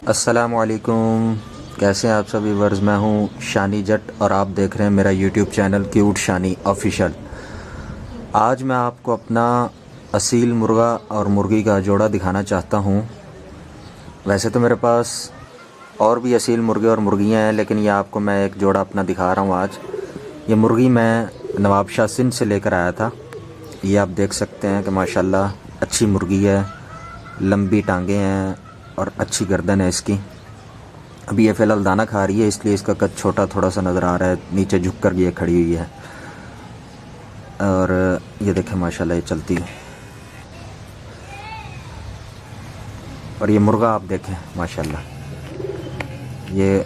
अस्सलामुअलैकुम, कैसे हैं आप सभी व्यूअर्स। मैं हूं शानी जट और आप देख रहे हैं मेरा यूट्यूब चैनल क्यूट शानी ऑफिशियल। आज मैं आपको अपना असील मुर्गा और मुर्गी का जोड़ा दिखाना चाहता हूं। वैसे तो मेरे पास और भी असील मुर्गे और मुर्गियां हैं, लेकिन ये आपको मैं एक जोड़ा अपना दिखा रहा हूं आज। ये मुर्गी मैं नवाबशाह सिंध से लेकर आया था। ये आप देख सकते हैं कि माशाल्लाह अच्छी मुर्गी है, लंबी टांगें हैं और अच्छी गर्दन है इसकी। अभी ये फ़िलहाल दाना खा रही है, इसलिए इसका कद छोटा थोड़ा सा नज़र आ रहा है, नीचे झुक कर ये खड़ी हुई है। और ये देखें माशाल्लाह ये चलती है। और ये मुर्गा आप देखें माशाल्लाह, ये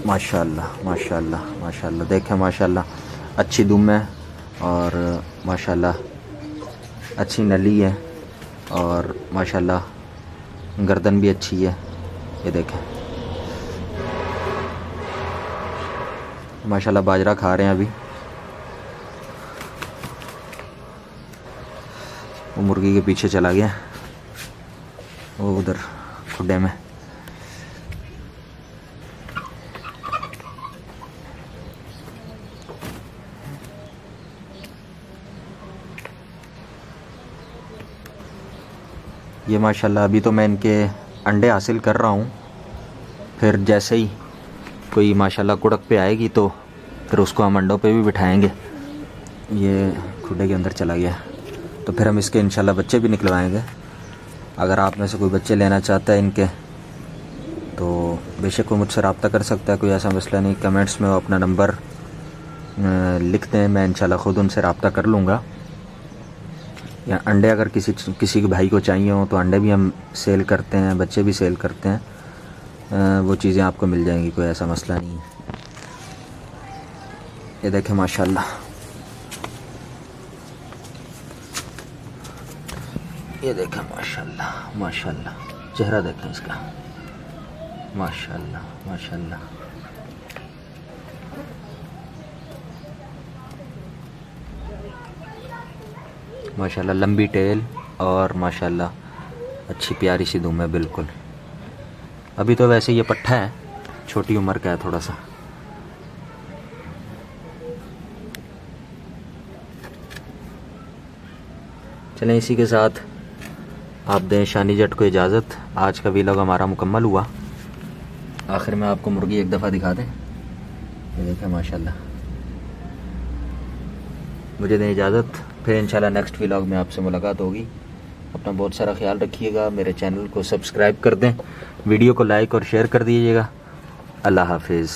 माशाल्लाह माशाल्लाह माशाल्लाह देखें माशाल्लाह अच्छी दुम है और माशाल्लाह अच्छी नली है और माशाल्लाह गर्दन भी अच्छी है। ये देखें माशाल्लाह बाजरा खा रहे हैं अभी। वो मुर्गी के पीछे चला गया, वो उधर खुड्डे में। ये माशाल्लाह अभी तो मैं इनके अंडे हासिल कर रहा हूँ, फिर जैसे ही कोई माशाल्लाह कुड़क पे आएगी तो फिर उसको हम अंडों पे भी बिठाएंगे। ये खुडे के अंदर चला गया, तो फिर हम इसके इंशाल्लाह बच्चे भी निकलवाएंगे। अगर आप में से कोई बच्चे लेना चाहता है इनके तो बेशक वो मुझसे रब्ता कर सकता है, कोई ऐसा मसला नहीं। कमेंट्स में वो अपना नंबर लिख दें, मैं इंशाल्लाह ख़ुद उनसे रब्ता कर लूँगा। या अंडे अगर किसी के भाई को चाहिए हो तो अंडे भी हम सेल करते हैं, बच्चे भी सेल करते हैं। वो चीज़ें आपको मिल जाएंगी, कोई ऐसा मसला नहीं है। ये देखें माशाल्लाह, ये देखें माशाल्लाह माशाल्लाह, चेहरा देखें इसका माशाल्लाह माशाल्लाह। माशाल्लाह लंबी टेल और माशाल्लाह अच्छी प्यारी सी दुम है बिल्कुल। अभी तो वैसे ये पट्ठा है, छोटी उम्र का है थोड़ा सा। चलें इसी के साथ आप दें शानी जट को इजाज़त। आज का वीलॉग हमारा मुकम्मल हुआ। आखिर में आपको मुर्गी एक दफ़ा दिखा दें, ये देखें माशाल्लाह। मुझे दें इजाज़त, फिर इंशाल्लाह नेक्स्ट वीलॉग में आपसे मुलाकात होगी। अपना बहुत सारा ख्याल रखिएगा, मेरे चैनल को सब्सक्राइब कर दें, वीडियो को लाइक और शेयर कर दीजिएगा। अल्लाह हाफिज़।